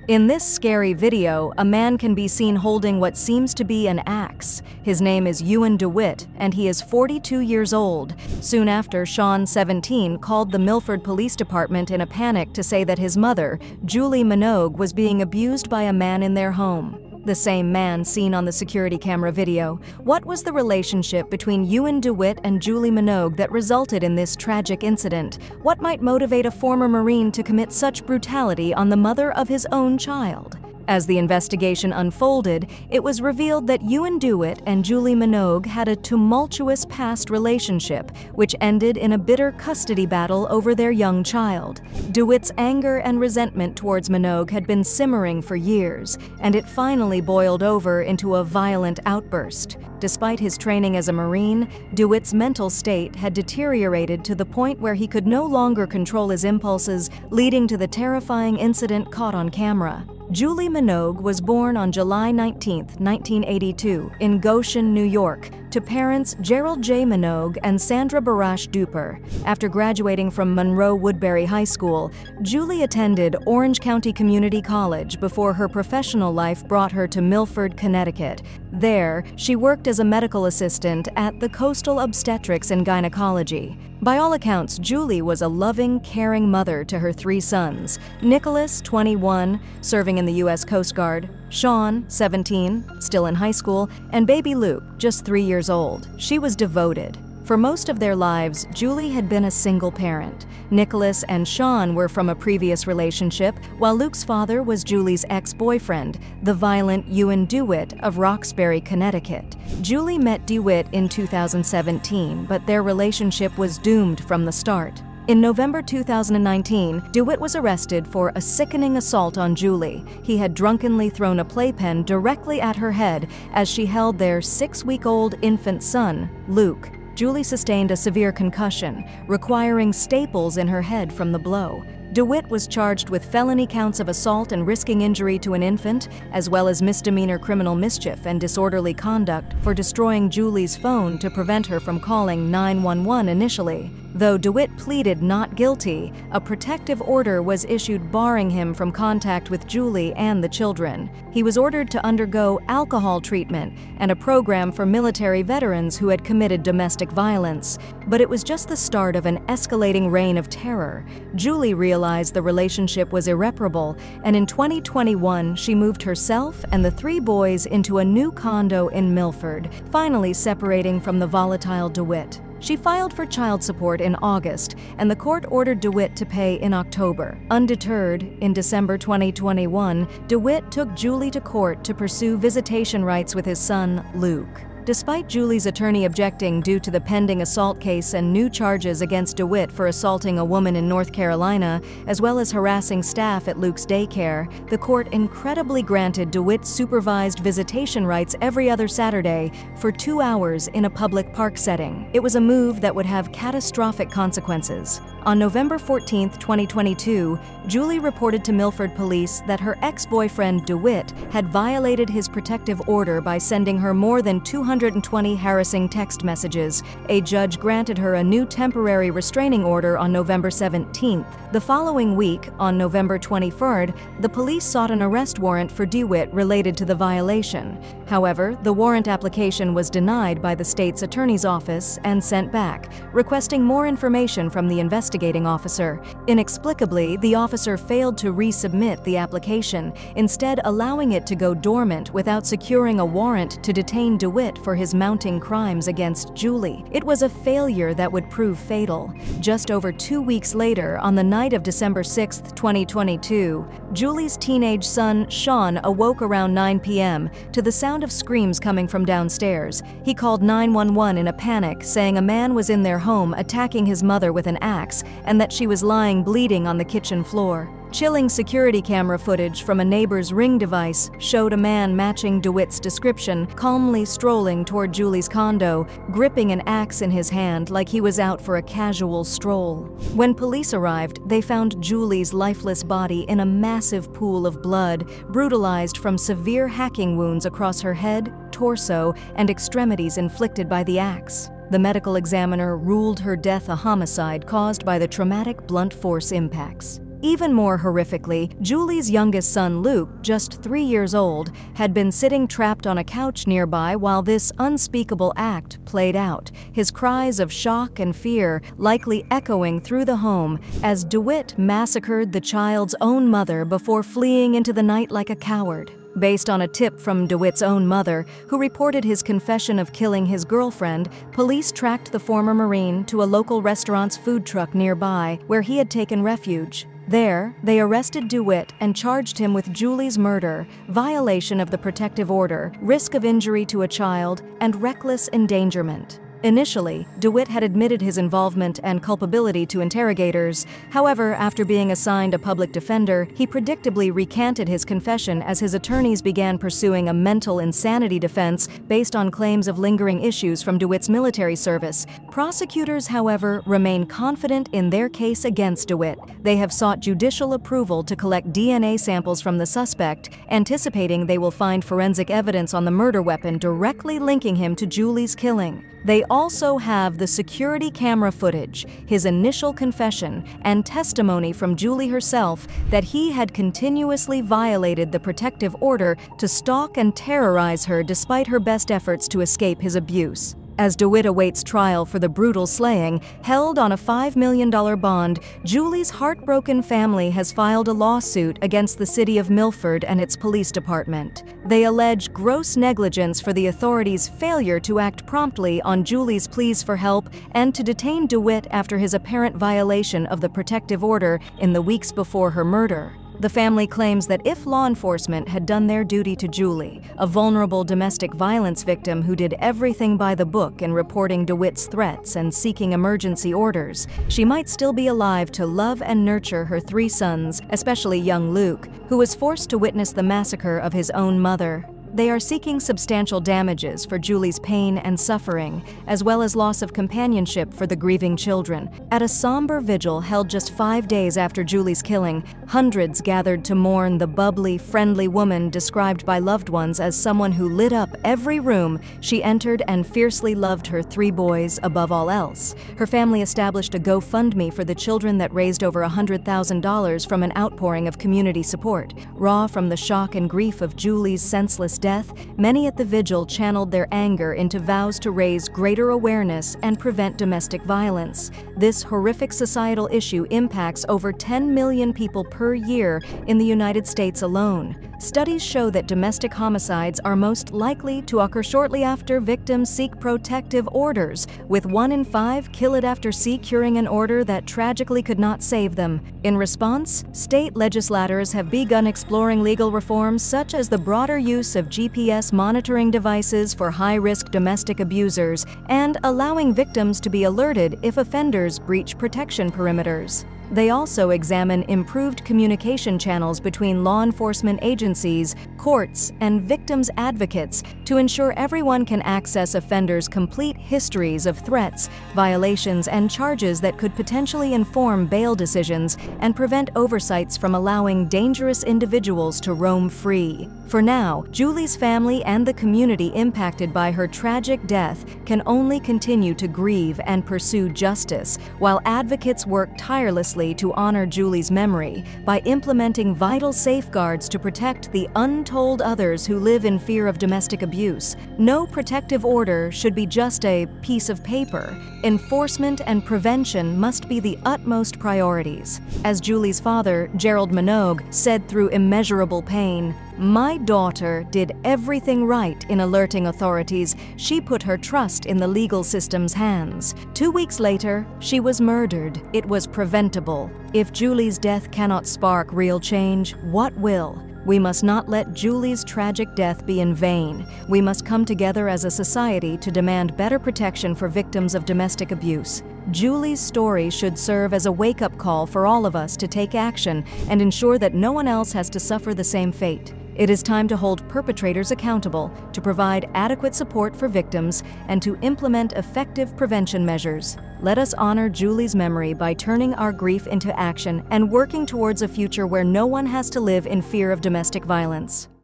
In this scary video, a man can be seen holding what seems to be an axe. His name is Dhieu DeWitt, and he is 42 years old. Soon after, Sean, 17, called the Milford Police Department in a panic to say that his mother, Julie Manogue, was being abused by a man in their home. The same man seen on the security camera video. What was the relationship between Dhieu DeWitt and Julie Manogue that resulted in this tragic incident? What might motivate a former Marine to commit such brutality on the mother of his own child? As the investigation unfolded, it was revealed that Dhieu DeWitt and Julie Manogue had a tumultuous past relationship, which ended in a bitter custody battle over their young child. DeWitt's anger and resentment towards Manogue had been simmering for years, and it finally boiled over into a violent outburst. Despite his training as a Marine, DeWitt's mental state had deteriorated to the point where he could no longer control his impulses, leading to the terrifying incident caught on camera. Julie Manogue was born on July 19, 1982, in Goshen, New York, to parents Gerald J. Manogue and Sandra Barash Duper. After graduating from Monroe Woodbury High School, Julie attended Orange County Community College before her professional life brought her to Milford, Connecticut. There, she worked as a medical assistant at the Coastal Obstetrics and Gynecology. By all accounts, Julie was a loving, caring mother to her 3 sons: Nicholas, 21, serving in the U.S. Coast Guard; Sean, 17, still in high school; and baby Luke, just 3 years old. She was devoted. For most of their lives, Julie had been a single parent. Nicholas and Sean were from a previous relationship, while Luke's father was Julie's ex-boyfriend, the violent Dhieu DeWitt of Roxbury, Connecticut. Julie met DeWitt in 2017, but their relationship was doomed from the start. In November 2019, DeWitt was arrested for a sickening assault on Julie. He had drunkenly thrown a playpen directly at her head as she held their 6-week-old infant son, Luke. Julie sustained a severe concussion, requiring staples in her head from the blow. DeWitt was charged with felony counts of assault and risking injury to an infant, as well as misdemeanor criminal mischief and disorderly conduct for destroying Julie's phone to prevent her from calling 911 initially. Though DeWitt pleaded not guilty, a protective order was issued barring him from contact with Julie and the children. He was ordered to undergo alcohol treatment and a program for military veterans who had committed domestic violence. But it was just the start of an escalating reign of terror. Julie realized the relationship was irreparable, and in 2021, she moved herself and the 3 boys into a new condo in Milford, finally separating from the volatile DeWitt. She filed for child support in August, and the court ordered DeWitt to pay in October. Undeterred, in December 2021, DeWitt took Julie to court to pursue visitation rights with his son, Luke. Despite Julie's attorney objecting due to the pending assault case and new charges against DeWitt for assaulting a woman in North Carolina, as well as harassing staff at Luke's daycare, the court incredibly granted DeWitt supervised visitation rights every other Saturday for 2 hours in a public park setting. It was a move that would have catastrophic consequences. On November 14, 2022, Julie reported to Milford police that her ex-boyfriend DeWitt had violated his protective order by sending her more than 220 harassing text messages. A judge granted her a new temporary restraining order on November 17th. The following week, on November 23rd, the police sought an arrest warrant for DeWitt related to the violation. However, the warrant application was denied by the state's attorney's office and sent back, requesting more information from the investigating officer. Inexplicably, the officer failed to resubmit the application, instead allowing it to go dormant without securing a warrant to detain DeWitt for his mounting crimes against Julie. It was a failure that would prove fatal. Just over 2 weeks later, on the night of December 6, 2022, Julie's teenage son, Sean, awoke around 9 p.m. to the sound of screams coming from downstairs. He called 911 in a panic, saying a man was in their home attacking his mother with an axe and that she was lying bleeding on the kitchen floor. Chilling security camera footage from a neighbor's Ring device showed a man matching DeWitt's description, calmly strolling toward Julie's condo, gripping an axe in his hand like he was out for a casual stroll. When police arrived, they found Julie's lifeless body in a massive pool of blood, brutalized from severe hacking wounds across her head, torso, and extremities inflicted by the axe. The medical examiner ruled her death a homicide caused by the traumatic blunt force impacts. Even more horrifically, Julie's youngest son Luke, just 3 years old, had been sitting trapped on a couch nearby while this unspeakable act played out, his cries of shock and fear likely echoing through the home as DeWitt massacred the child's own mother before fleeing into the night like a coward. Based on a tip from DeWitt's own mother, who reported his confession of killing his girlfriend, police tracked the former Marine to a local restaurant's food truck nearby, where he had taken refuge. There, they arrested DeWitt and charged him with Julie's murder, violation of the protective order, risk of injury to a child, and reckless endangerment. Initially, DeWitt had admitted his involvement and culpability to interrogators. However, after being assigned a public defender, he predictably recanted his confession as his attorneys began pursuing a mental insanity defense based on claims of lingering issues from DeWitt's military service. Prosecutors, however, remain confident in their case against DeWitt. They have sought judicial approval to collect DNA samples from the suspect, anticipating they will find forensic evidence on the murder weapon directly linking him to Julie's killing. They also have the security camera footage, his initial confession, and testimony from Julie herself that he had continuously violated the protective order to stalk and terrorize her despite her best efforts to escape his abuse. As DeWitt awaits trial for the brutal slaying, held on a $5 million bond, Julie's heartbroken family has filed a lawsuit against the city of Milford and its police department. They allege gross negligence for the authorities' failure to act promptly on Julie's pleas for help and to detain DeWitt after his apparent violation of the protective order in the weeks before her murder. The family claims that if law enforcement had done their duty to Julie, a vulnerable domestic violence victim who did everything by the book in reporting DeWitt's threats and seeking emergency orders, she might still be alive to love and nurture her 3 sons, especially young Luke, who was forced to witness the massacre of his own mother. They are seeking substantial damages for Julie's pain and suffering, as well as loss of companionship for the grieving children. At a somber vigil held just 5 days after Julie's killing, hundreds gathered to mourn the bubbly, friendly woman described by loved ones as someone who lit up every room she entered and fiercely loved her 3 boys above all else. Her family established a GoFundMe for the children that raised over $100,000 from an outpouring of community support. Raw from the shock and grief of Julie's senseless death, many at the vigil channeled their anger into vows to raise greater awareness and prevent domestic violence. This horrific societal issue impacts over 10 million people per year in the United States alone. Studies show that domestic homicides are most likely to occur shortly after victims seek protective orders, with 1 in 5 kill it after securing an order that tragically could not save them. In response, state legislators have begun exploring legal reforms such as the broader use of GPS monitoring devices for high-risk domestic abusers and allowing victims to be alerted if offenders breach protection perimeters. They also examine improved communication channels between law enforcement agencies, courts, and victims' advocates to ensure everyone can access offenders' complete histories of threats, violations, and charges that could potentially inform bail decisions and prevent oversights from allowing dangerous individuals to roam free. For now, Julie's family and the community impacted by her tragic death can only continue to grieve and pursue justice, while advocates work tirelessly to honor Julie's memory by implementing vital safeguards to protect the untold others who live in fear of domestic abuse. No protective order should be just a piece of paper. Enforcement and prevention must be the utmost priorities. As Julie's father, Julie Manogue, said through immeasurable pain, "My daughter did everything right in alerting authorities. She put her trust in the legal system's hands. 2 weeks later, she was murdered. It was preventable. If Julie's death cannot spark real change, what will? We must not let Julie's tragic death be in vain. We must come together as a society to demand better protection for victims of domestic abuse." Julie's story should serve as a wake-up call for all of us to take action and ensure that no one else has to suffer the same fate. It is time to hold perpetrators accountable, to provide adequate support for victims, and to implement effective prevention measures. Let us honor Julie's memory by turning our grief into action and working towards a future where no one has to live in fear of domestic violence.